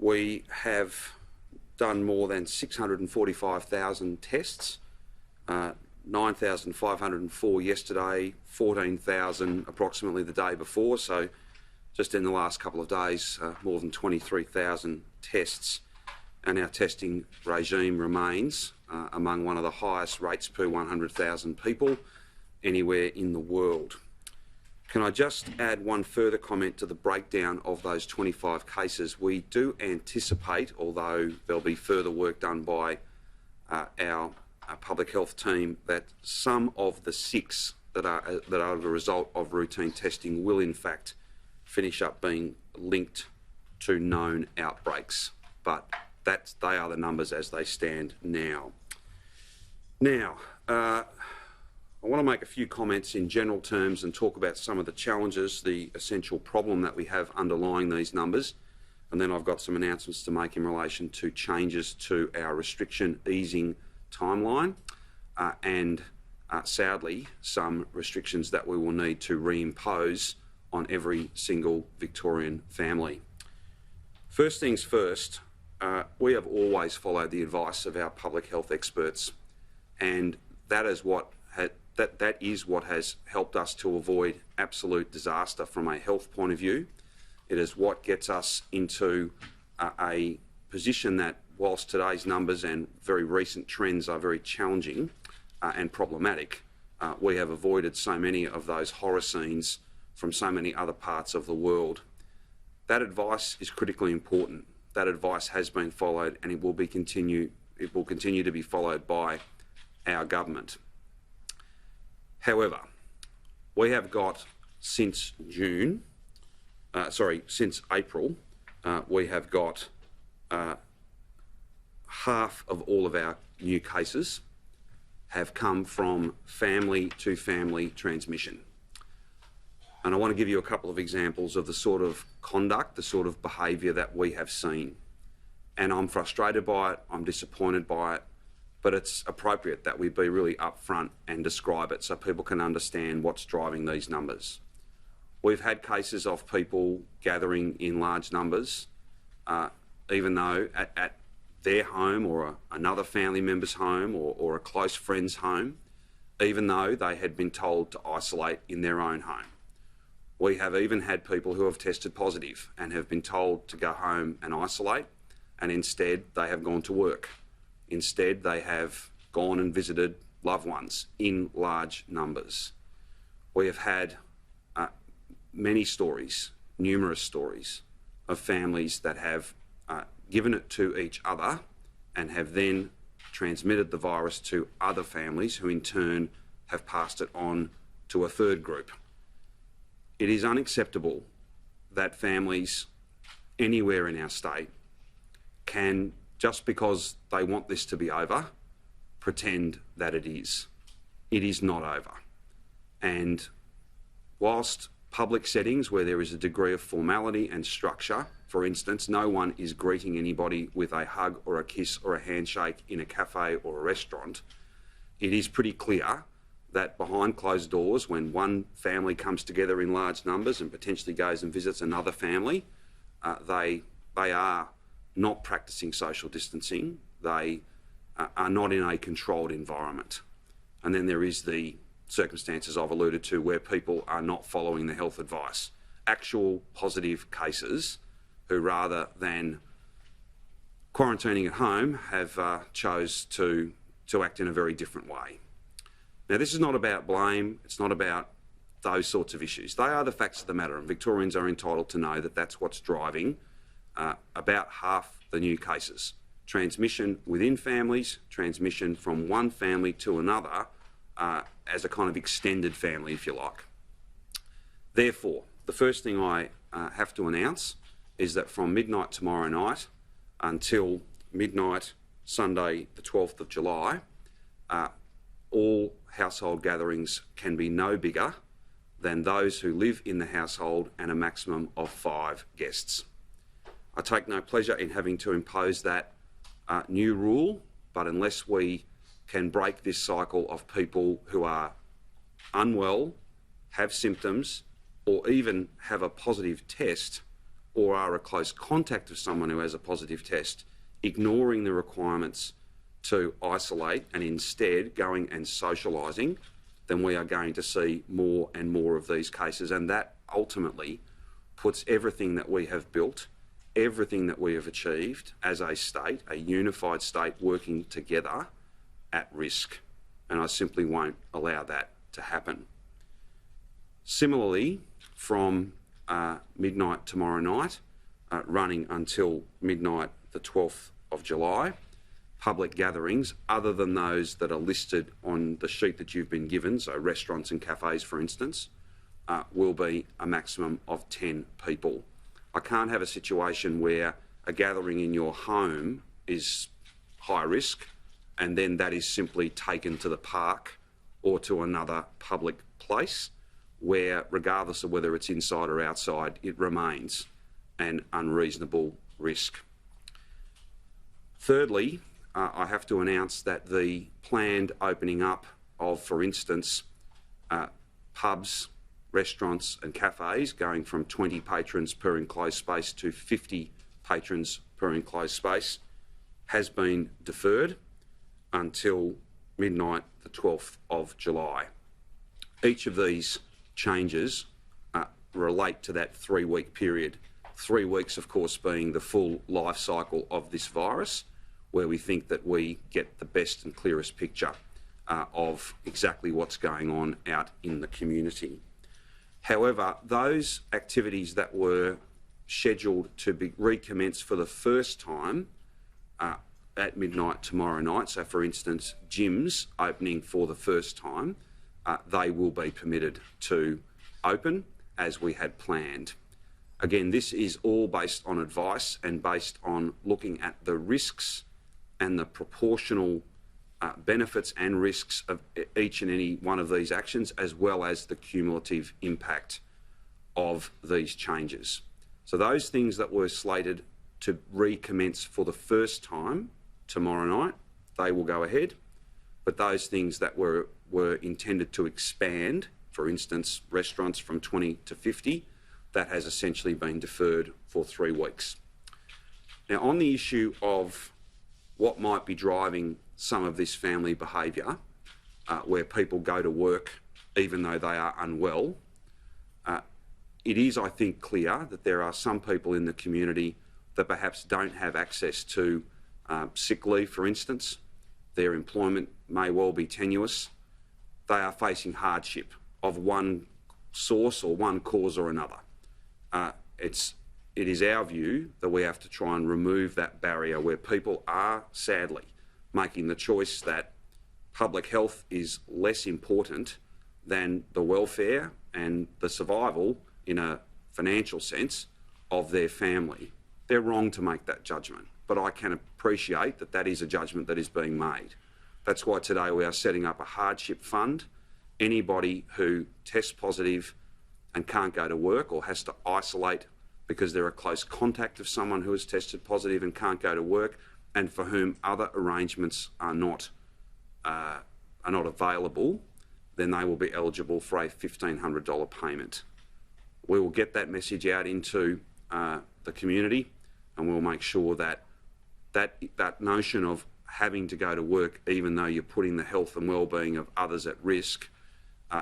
We have done more than 645,000 tests, 9,504 yesterday, 14,000 approximately the day before, so just in the last couple of days, more than 23,000 tests, and our testing regime remains among one of the highest rates per 100,000 people anywhere in the world. Can I just add one further comment to the breakdown of those 25 cases? We do anticipate, although there'll be further work done by our public health team, that some of the 6 that are a result of routine testing will in fact finish up being linked to known outbreaks. But they are the numbers as they stand now. Now, I want to make a few comments in general terms and talk about some of the challenges, the essential problem that we have underlying these numbers, and then I've got some announcements to make in relation to changes to our restriction easing timeline and sadly some restrictions that we will need to reimpose on every single Victorian family. First things first, we have always followed the advice of our public health experts, and that is what has helped us to avoid absolute disaster from a health point of view. It is what gets us into a position that, whilst today's numbers and very recent trends are very challenging and problematic, we have avoided so many of those horror scenes from so many other parts of the world. That advice is critically important. That advice has been followed, and it will continue to be followed by our government. However, we have got since April, we have got half of all of our new cases have come from family-to-family transmission. And I want to give you a couple of examples of the sort of conduct, the sort of behaviour that we have seen. And I'm frustrated by it, I'm disappointed by it, but it's appropriate that we be really upfront and describe it so people can understand what's driving these numbers. We've had cases of people gathering in large numbers, even though at their home or another family member's home or a close friend's home, even though they had been told to isolate in their own home. We have even had people who have tested positive and have been told to go home and isolate, and instead they have gone to work. Instead, they have gone and visited loved ones in large numbers. We have had many stories, numerous stories, of families that have given it to each other and have then transmitted the virus to other families who in turn have passed it on to a third group. It is unacceptable that families anywhere in our state can, just because they want this to be over, pretend that it is. It is not over. And whilst public settings where there is a degree of formality and structure, for instance, no one is greeting anybody with a hug or a kiss or a handshake in a cafe or a restaurant, it is pretty clear that behind closed doors, when one family comes together in large numbers and potentially goes and visits another family, they are not practicing social distancing. They are not in a controlled environment. And then there is the circumstances I've alluded to where people are not following the health advice. Actual positive cases who, rather than quarantining at home, have chose to act in a very different way. Now, this is not about blame. It's not about those sorts of issues. They are the facts of the matter, and Victorians are entitled to know that that's what's driving about half the new cases. Transmission within families, transmission from one family to another as a kind of extended family, if you like. Therefore, the first thing I have to announce is that from midnight tomorrow night until midnight Sunday the 12th of July, all household gatherings can be no bigger than those who live in the household and a maximum of 5 guests. I take no pleasure in having to impose that new rule, but unless we can break this cycle of people who are unwell, have symptoms, or even have a positive test, or are a close contact of someone who has a positive test, ignoring the requirements to isolate and instead going and socialising, then we are going to see more and more of these cases, and that ultimately puts everything that we have built, everything that we have achieved as a state, a unified state working together, at risk. And I simply won't allow that to happen. Similarly, from midnight tomorrow night, running until midnight the 12th of July, public gatherings, other than those that are listed on the sheet that you've been given, so restaurants and cafes, for instance, will be a maximum of 10 people. I can't have a situation where a gathering in your home is high risk and then that is simply taken to the park or to another public place where, regardless of whether it's inside or outside, it remains an unreasonable risk. Thirdly, I have to announce that the planned opening up of, for instance, pubs, restaurants and cafes, going from 20 patrons per enclosed space to 50 patrons per enclosed space, has been deferred until midnight the 12th of July. Each of these changes relate to that 3-week period. 3 weeks, of course, being the full life cycle of this virus, where we think that we get the best and clearest picture of exactly what's going on out in the community. However, those activities that were scheduled to be recommence for the first time at midnight tomorrow night, so for instance gyms opening for the first time, they will be permitted to open as we had planned. Again, this is all based on advice and based on looking at the risks and the proportional benefits and risks of each and any one of these actions, as well as the cumulative impact of these changes. So those things that were slated to recommence for the first time tomorrow night, they will go ahead, but those things that were intended to expand, for instance restaurants from 20 to 50, that has essentially been deferred for 3 weeks. Now, on the issue of what might be driving some of this family behaviour, where people go to work even though they are unwell, it is, I think, clear that there are some people in the community that perhaps don't have access to sick leave, for instance. Their employment may well be tenuous. They are facing hardship of one source or one cause or another. It is our view that we have to try and remove that barrier where people are, sadly, making the choice that public health is less important than the welfare and the survival, in a financial sense, of their family. They're wrong to make that judgment, but I can appreciate that that is a judgment that is being made. That's why today we are setting up a hardship fund. Anybody who tests positive and can't go to work or has to isolate because they're a close contact of someone who has tested positive and can't go to work, and for whom other arrangements are not available, then they will be eligible for a $1,500 payment. We will get that message out into the community, and we'll make sure that that notion of having to go to work even though you're putting the health and well-being of others at risk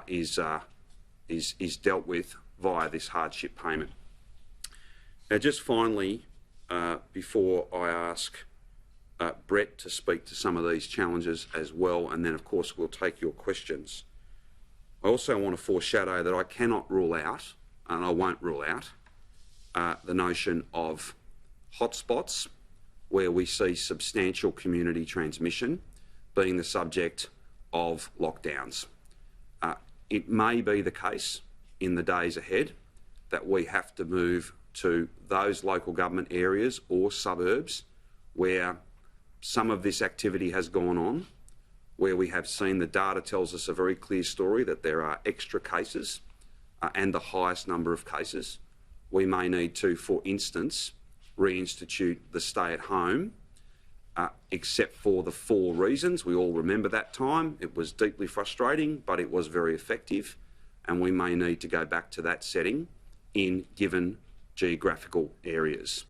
is dealt with via this hardship payment. Now, just finally, before I ask Brett to speak to some of these challenges as well, and then of course we'll take your questions, I also want to foreshadow that I cannot rule out, and I won't rule out, the notion of hotspots where we see substantial community transmission being the subject of lockdowns. It may be the case in the days ahead that we have to move to those local government areas or suburbs where some of this activity has gone on, where we have seen the data tells us a very clear story that there are extra cases and the highest number of cases. We may need to, for instance, reinstitute the stay at home, except for the 4 reasons. We all remember that time. It was deeply frustrating, but it was very effective, and we may need to go back to that setting in given geographical areas.